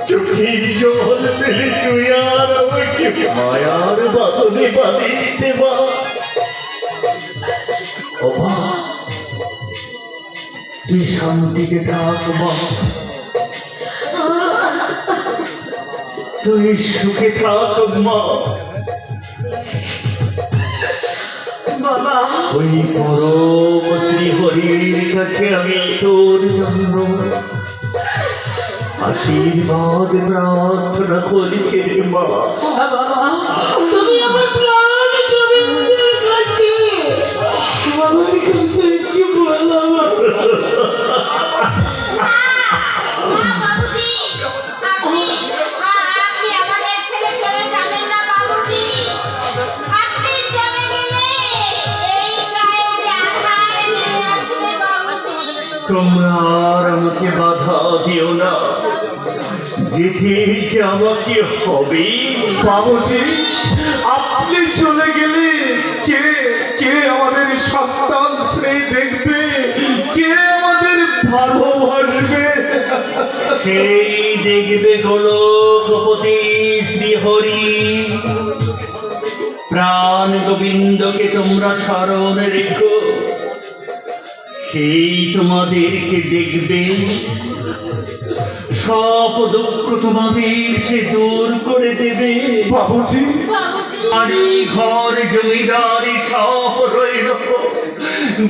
চোখের জল ফেলে তুই আর আমাকে মায়ার বাঁধনে বাঁধিস দেবা। তুই শান্তিতে থাক মা, তুই সুখে থাক মা। বাবা, ওই পরম শ্রী হরির কাছে আমি তোর জন্য আশীর্বাদ প্রার্থনা করছি রে মা। বাবা, তুমি আমার প্রাণ গোবিন্দের কাছে আমার কাছে কি বললাম? তোমরা আর আমাকে বাধা দিও না, যেতে যে আমাকে হবে। বাবুজি, আপনি চলে গেলে কে কে আমাদের সন্তান স্নেহ দেখবে, কে আমাদের ভালোবাসবে? সেই দেখবে গোলকপতি শ্রীহরি। প্রাণ গোবিন্দকে তোমরা স্মরণ রেখো, সেই তোমাদেরকে দেখবে, সব দুঃখ তোমাদের সে দূর করে দেবে। বাবুজি, বাড়ি ঘর জমিদারি সব রইল,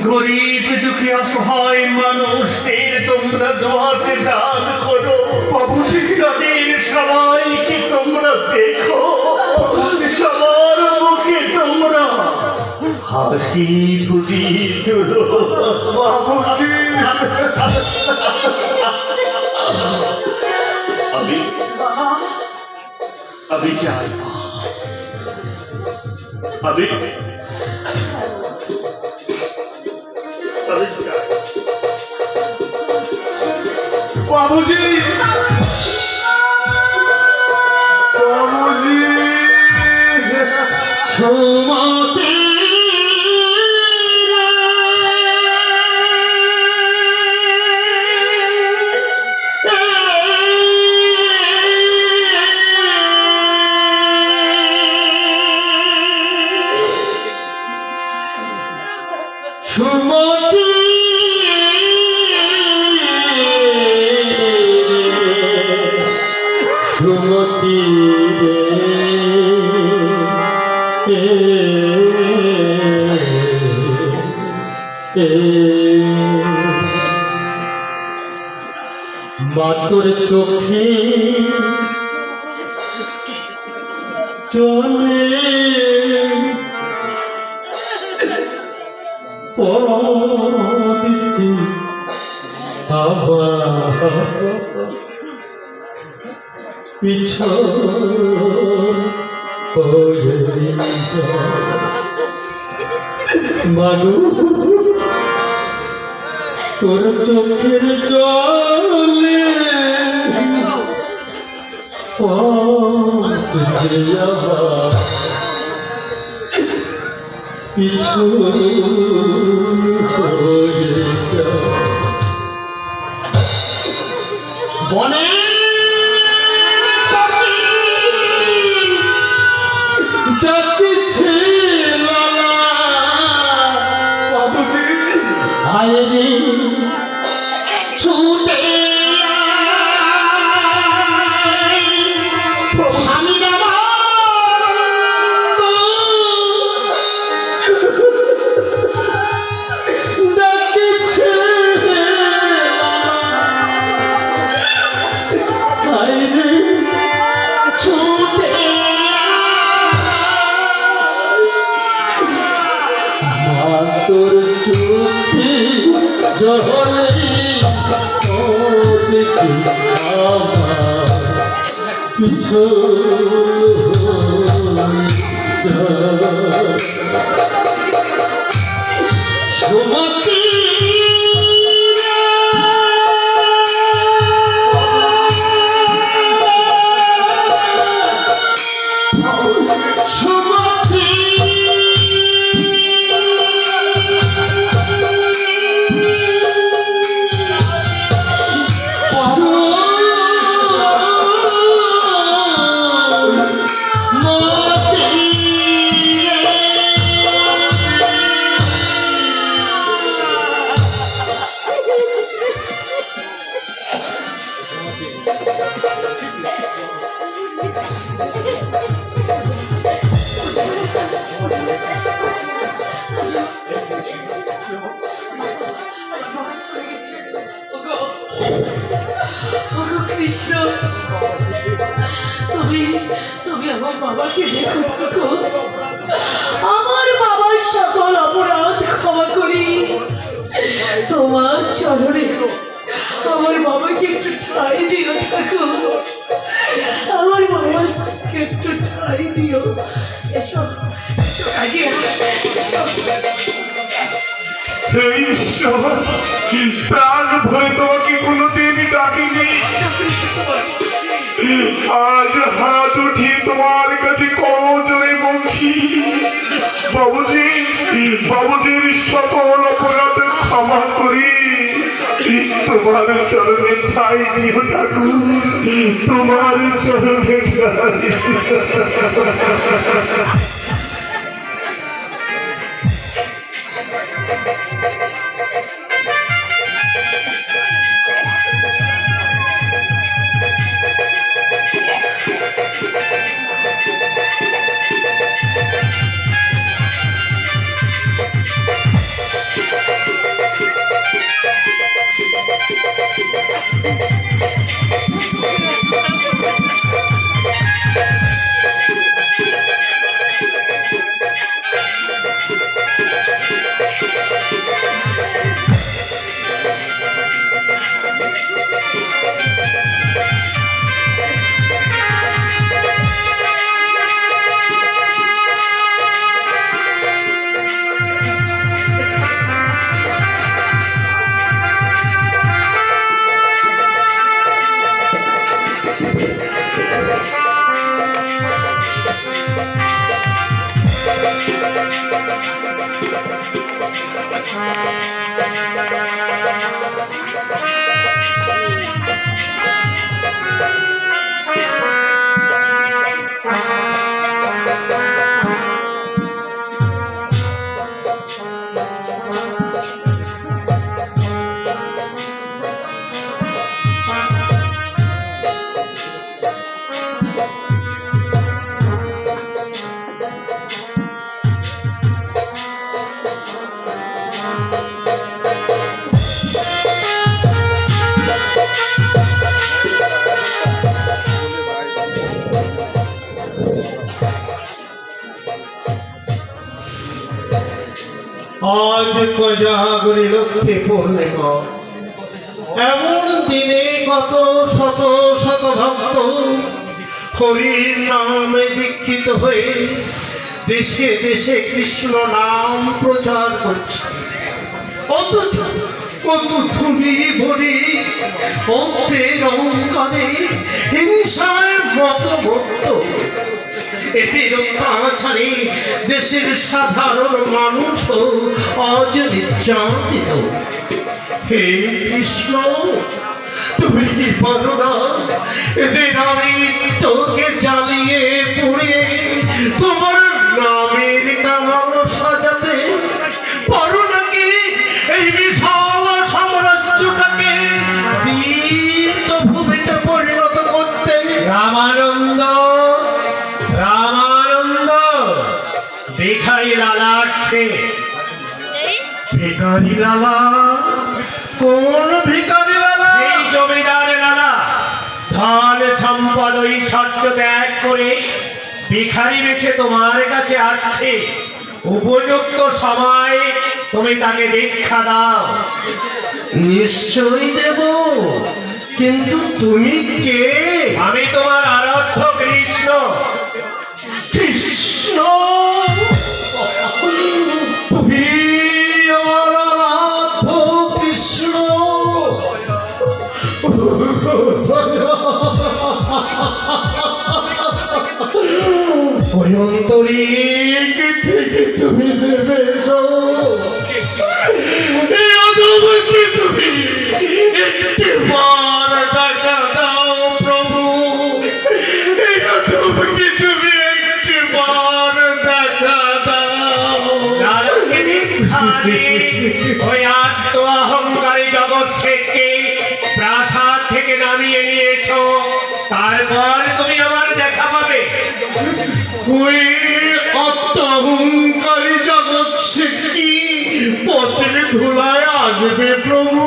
গরিব দুঃখী অসহায় মানুষদের তোমরা দোয়াতে দান করো। বাবুজি, তাদের সবাইকে তোমরা দেখো, সবার মুখে তোমরা হাসি ফুটিয়ে তোলো। বাবুজি, আমি চাই, আমি চাই, বাবুজি, বাবুজি, সুমতি সুমতি সুমতি মাতর চোখে চলে পড়ছে পিছন হয়ে মানুষ তোর চোখের জলে পিছু বনে ডাকছে লালা বাবুজি আয়রে ছুটে স্বামীর ডাকছে আয়রে ছুটে তোর চোখে জলে পিছু সুমতি ওগো কৃষ্ণ, তুমি তুমি আমার বাবাকে দেখো গো। আমার বাবার সকল অপরাধ ক্ষমা করি তোমার চরণে আমার বাবাকে একটু ঠাঁই দিও ঠাকুর, আমার বাবাকে একটু ঠাঁই দিও। এসব কাজে এসব হে ঈশ্বর, প্রাণ ভরে তোমাকে কোনোদিন ডাকিনি, আজ হাত উঠিয়ে তোমার কাছে করজোড়ে বলছি, বাবুজি বাবুজির সকল অপরাধ ক্ষমা করি, তোমার চরণে ঠাই দিও ঠাকুর, তোমার চরণে ঠাই। আজ কোজাগরী লক্ষ্মী পূর্ণিমা, এমন দিনে কত শত শত ভক্ত হরির নামে দীক্ষিত হয়ে দেশে দেশে কৃষ্ণ নাম প্রচার করছে। অথচ কত ধুলি বলি অন্তের অহংকারে হিংসার মতবর্ত, এতে অত্যাচারে দেশের সাধারণ মানুষও আজ নির্যাতিত। হে কৃষ্ণ, তুমি কি পারো না এদের আমি তোকে জ্বালিয়ে পুড়িয়ে তোমার নামের কামান সাজাতে? পারো নাকি এই বিশাল সাম্রাজ্যটাকে তীর্থভূমিতে পরিণত করতে? রামানন্দ, রামানন্দ, ভিখারি লালা আসছে। ভিখারি লালা? কোন ভিখারি লালা? এই জমিদার লালা ধন সম্পদ ঐশ্বর্য ত্যাগ করে ভিখারি বেছে তোমার কাছে আসছে। উপযুক্ত সময় তুমি তাকে দীক্ষা দাও। নিশ্চয়ই দেব, কিন্তু তুমি কে? আমি তোমার আরাধ্য কৃষ্ণ। কৃষ্ণ? তুমি আমার আরাধ্য কৃষ্ণ? অন্তরিক থেকে তুমি নেবে এসো। এই অধমকে তুমি একটিবার দেখা দাও প্রভু। এই অধমকে তুমি একটিবার দেখা দাও। নারদকে দীক্ষা দিয়ে ওই আত্ম অহংকারী জগৎ থেকে প্রাসাদ থেকে নামিয়ে নিয়েছো, তারপর তুমি আমার দেখা পাবে। ওই অত্যহংকারী জগৎ সে কি পথের ধুলায় আসবে প্রভু?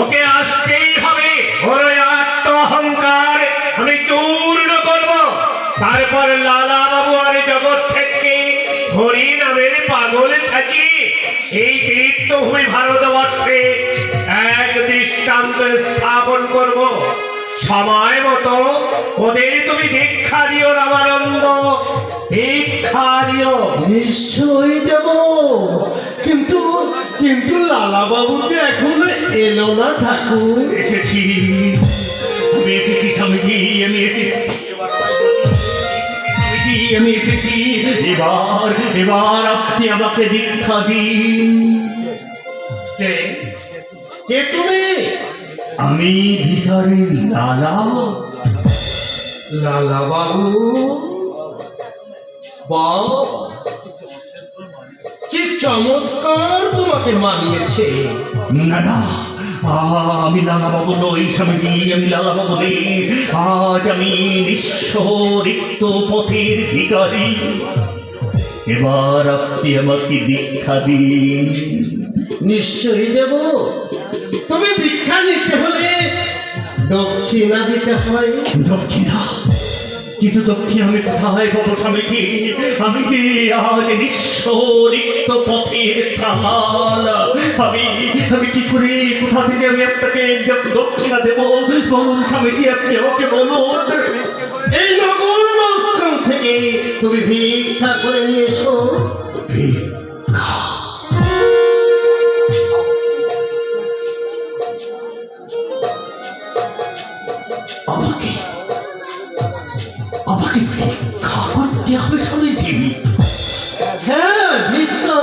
ওকে আসতেই হবে। ওর ওই আত্ম অহংকার আমি চূর্ণ করব। তারপর লালা বাবু আর জগৎ থেকে হরি নামের পাগল সাজিয়ে এই তীর্থভূমি ভারতবর্ষে এক দৃষ্টান্ত স্থাপন করব। সময় মতো ওদের তুমি দীক্ষা দিও রামানন্দ, দীক্ষা দিও। নিশ্চয়ই দেব, কিন্তু কিন্তু লালা বাবু যে এখনো এলো না ঠাকুর। এসেছি, আমি এসেছি স্বামীজি, আমি এসেছি স্বামীজি, আমি এসেছি। এবার এবার আপনি আমাকে দীক্ষা দিন। কে কে তুমি? আমি ভিখারি লালা। লালা বাবু? বাবা, কি চমৎকার তোমাকে মানিয়েছে। না না, আমি লালা বাবু নই স্বামীজি, আমি লালা বাবু নেই। আজ আমি নিঃস্ব রিক্ত পথের ভিখারি। এবার আপনি আমাকে দীক্ষা দিন। নিশ্চয়ই দেব। তুমি দীক্ষা নিতে হলে দক্ষিণা দিতে হয়। দক্ষিণা? কিন্তু দক্ষিণা আমি কোথায় পাবো স্বামীজি? আমি যে আজ নিঃস্ব রিক্ত পথের প্রাণ। আমি আমি কি করে, কোথা থেকে আমি আপনাকে দক্ষিণা দেব? বলুন স্বামীজি, আপনি আমাকে বলুন। এই নগর মস্থান থেকে তুমি ভিক্ষা করে নিয়ে এসো। ভিক্ষা? আমাকে আমাকে ভিক্ষা করতে হবে স্বামীজি? হ্যাঁ, ভিক্ষা।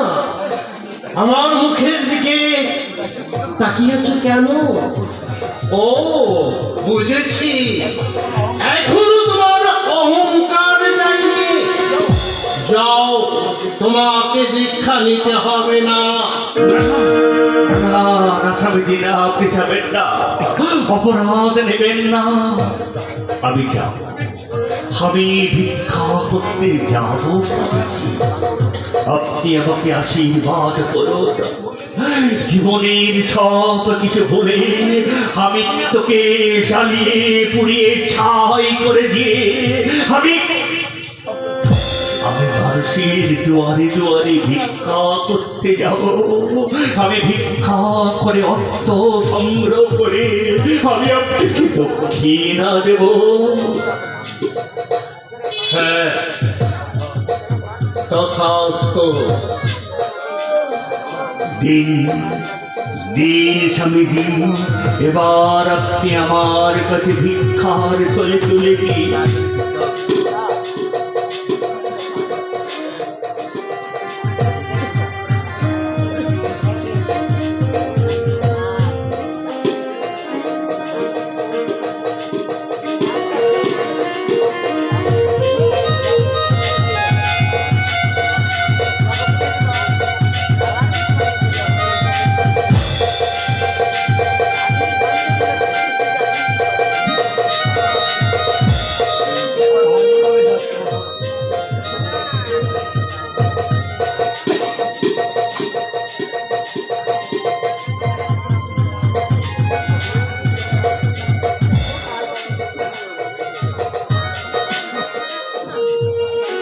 আমার মুখের দিকে তাকিয়েছ কেন? ও, বুঝেছি, এখনো তোমার অহংকার যায়নি। যাও, তোমাকে দীক্ষা নিতে হবে না। না না স্বামীজি, না, আপনি যাবেন না, অপরাধ নেবেন না। আমি যাব, আমি ভিক্ষা করতে যাব স্বামীজি। আপনি আমাকে আশীর্বাদ করুন। জীবনের সব কিছু ভুলে আমি তোকে জ্বালিয়ে পুড়িয়ে ছাই করে দিয়ে আমি মানুষের দুয়ারে দুয়ারে ভিক্ষা করতে করতে যাব। আমি ভিক্ষা করে অর্থ সংগ্রহ করে আমি আপনাকে দক্ষিণা দেব। হ্যাঁ, তথাস্তু। দিন দিন স্বামীজি, এবার আপনি আমার কাছে ভিক্ষার চলে চলে দিন।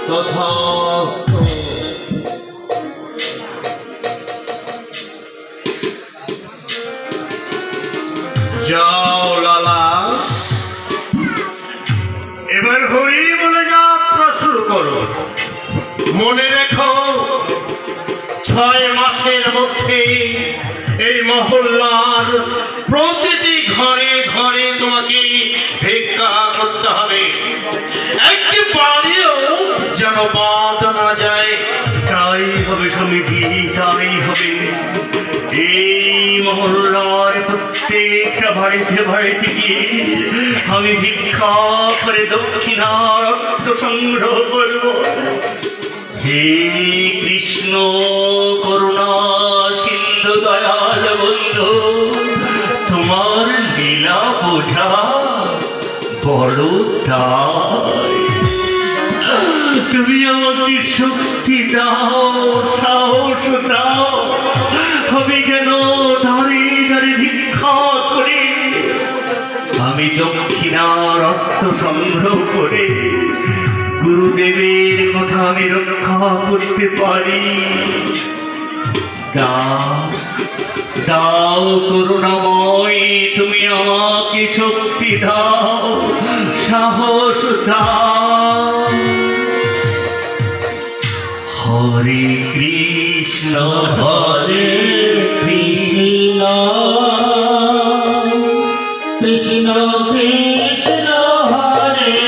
তথাস্তু। যাও লালা, এবার হরি বলে যাত্রা শুরু করো। মনে রেখো, 6 মাসের মধ্যে এই মহল্লার প্রতিটি ঘরে ঘরে তোমাকে ভিক্ষা করতে হবে। একটি বাড়িও যেন বাদ না যায়। তাই হবে স্বামীজি, তাই হবে। এই মহল্লার প্রত্যেকটা বাড়িতে বাড়িতে গিয়ে আমি ভিক্ষা করে দক্ষিণার অর্থ সংগ্রহ করব। হে কৃষ্ণ করুণা সিন্ধু দয়াল বন্ধু, তোমার লীলা বোঝা বড় দায়। তুমি আমাকে শক্তি দাও, সাহস দাও, আমি যেন ধারে ধারে ভিক্ষা করে আমি দক্ষিণার অর্থ সংগ্রহ করে গুরুদেবের কথা আমি রক্ষা করতে পারি। দাও করুণাময়, তুমি আমাকে শক্তি দাও, সাহস দাও। হরে কৃষ্ণ হরে কৃষ্ণ কৃষ্ণ কৃষ্ণ হরে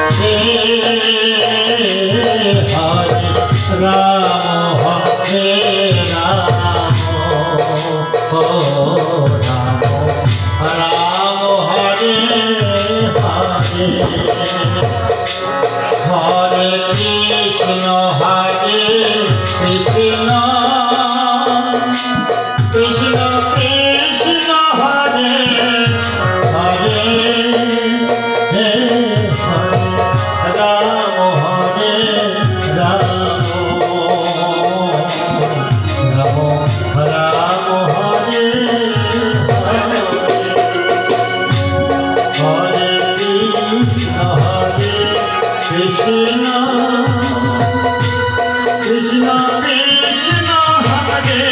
হরে, হরে রাম হরে রাম, রাম হরে হরে, হরে কৃষ্ণ হরে কৃষ্ণ কৃষ্ণ কৃষ্ণ হরে হরে, রাম হরে রাম, রাম রাম হরে হরে, হরে কৃষ্ণ হরে কৃষ্ণ কৃষ্ণ কৃষ্ণ হরে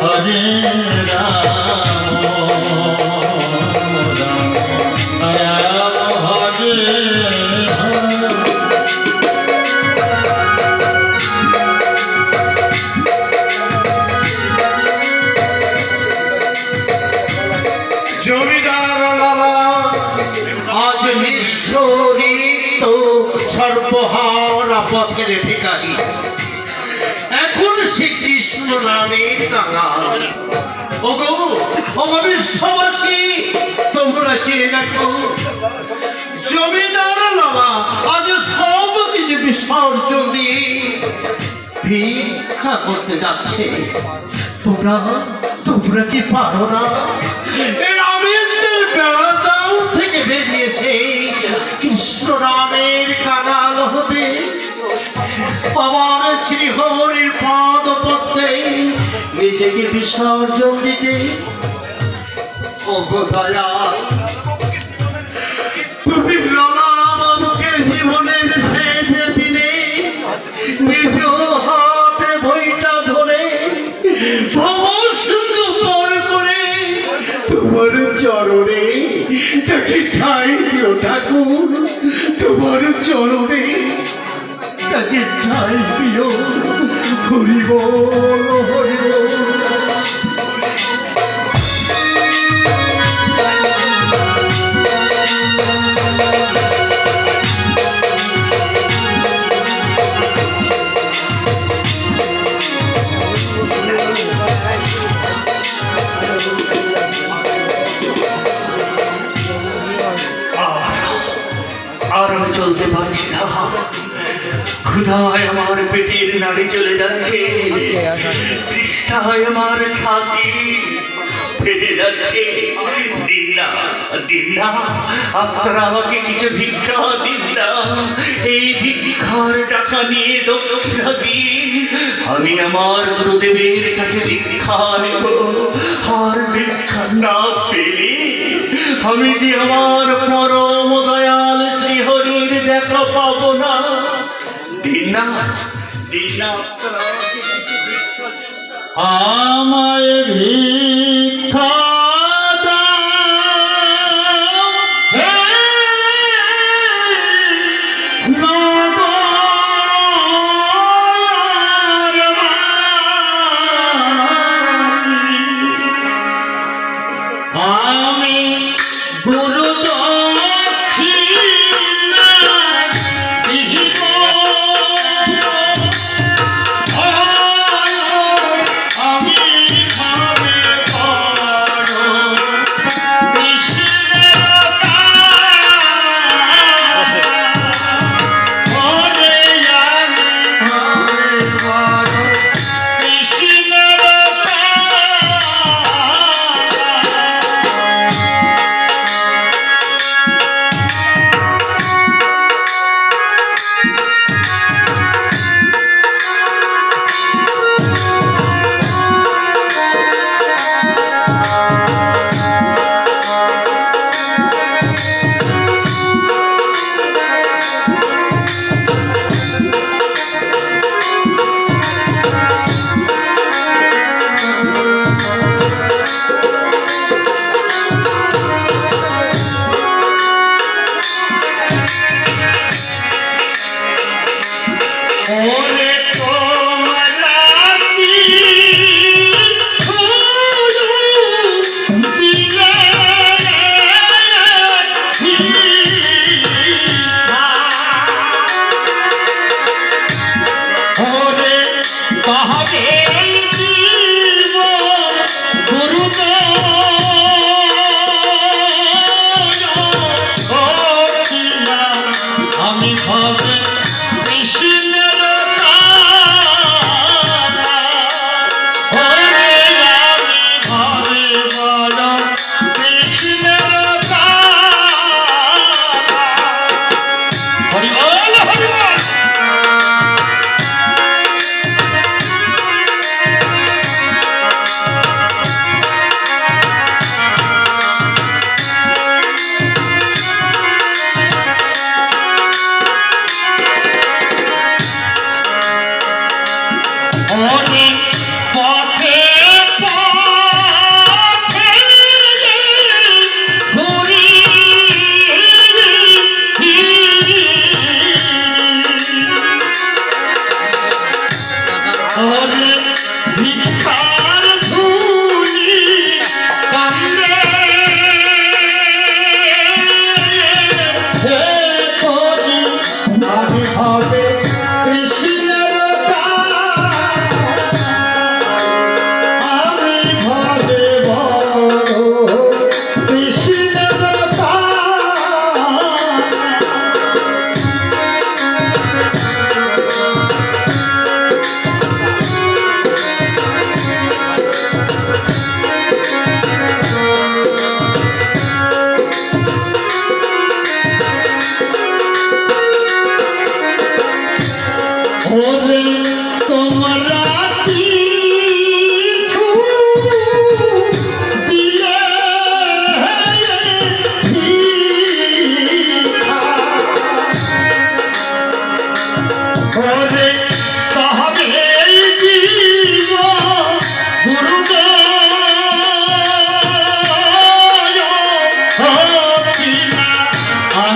হরে রাম হরে জমিদার লালা আজ নিঃস্বরিত সর্বহারা পথের ভিখারি, এখন শ্রীকৃষ্ণ নামের কাঙাল। ওগো ওগো বিশ্ববাসী, তোমরা চেয়ে দেখো, জমিদার লালা আজ সব কিছু বিসর্জন দিয়ে ভিক্ষা করতে যাচ্ছে। তোমরা তোমরা কি পারো না? এই আমিনদের বেড়াদাও থেকে বেরিয়েছে কৃষ্ণ নামের কাঙাল হতে, আমার শ্রীহরির পদ পদ্মে নিজেকে বিসর্জন দিতে। ও দয়া, তুমি লালা বাবুকে তাকে ঠাঁই দিও ঠাকুর, তোমার চরণে তাকে ঠাঁই দিও। হরি বল, হরি বল। আর আমি চলতে পারছি না, ক্ষুধায় আমার পেটের নাড়ি চলে যাচ্ছে, তৃষ্ণায় আমার ছাতি ফেটে যাচ্ছে। দিন না, দিন না, আপনারা আমাকে কিছু ভিক্ষা দিন না। এই ভিক্ষার টাকা নিয়ে দক্ষিণা দিয়ে আমি আমার গুরুদেবের কাছে ভিক্ষা নেব। আর ভিক্ষা না পেলে আমি যে আমার পরম দয়াল শ্রীহরির দেখা পাবো না। দিন না, দিন না, আপনারা আমাকে কিছু ভিক্ষা দিন না। আমায় ভিক্ষা দাও, হে নগর আমি গুরু দক্ষিণা দিব। আমি ভাবে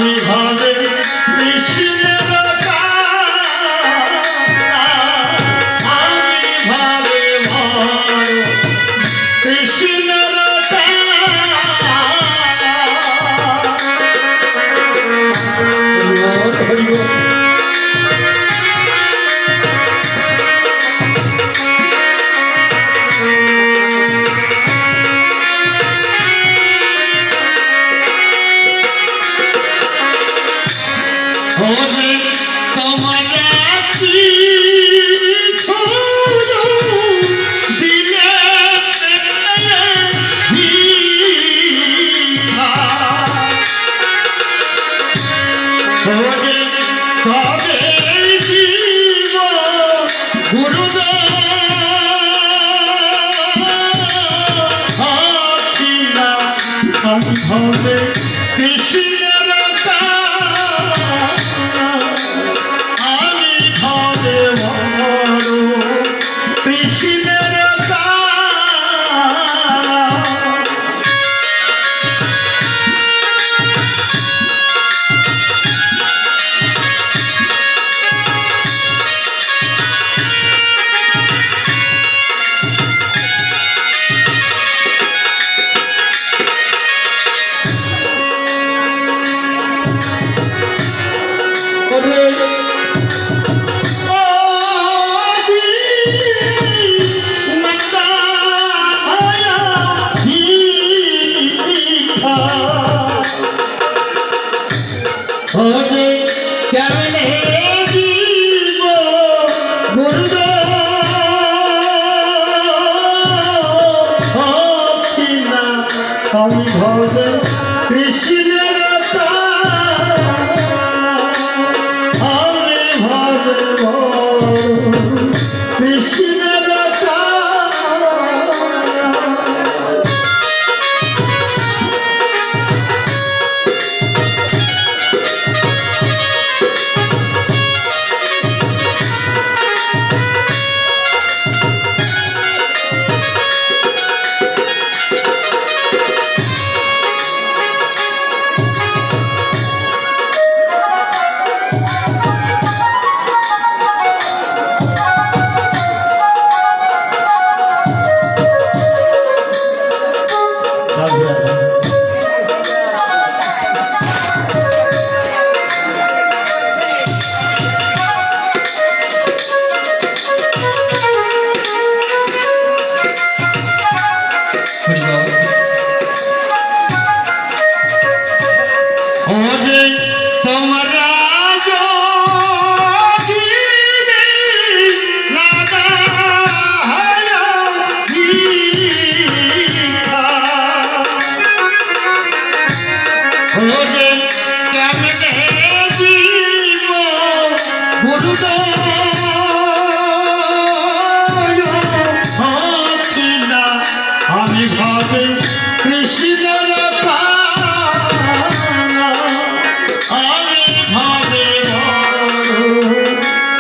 আমি ভাবে কৃষ্ণের আমি ভাবে কৃষ্ণের ওরে তোমার দিলে ওরে কবে জীব গুরুদেব আমি হবে কৃষ্ণের আমি ভাবে কৃষ্ণের ওরে কেমনে জীব গুরুদেব আমি ভবে কৃষ্ণের আমি ভবে কৃষ্ণের ওরে তোমরা ওরে কেমনে জীব গুরুদেব আমি ভাবে কৃষ্ণের আমি ভাবে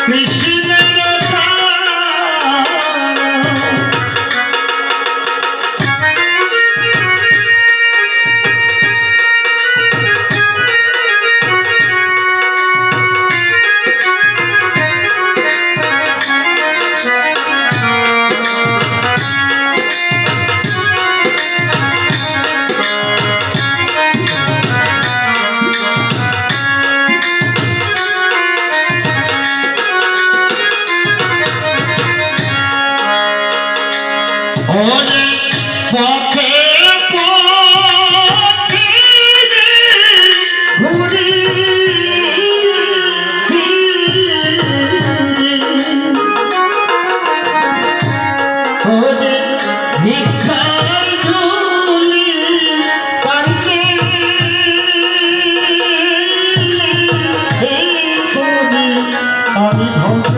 কৃষ্ণের ওরে পথে পথে ঘুরি ওরে ভিক্ষার ঝুলি পান্তে আমি ভক্ত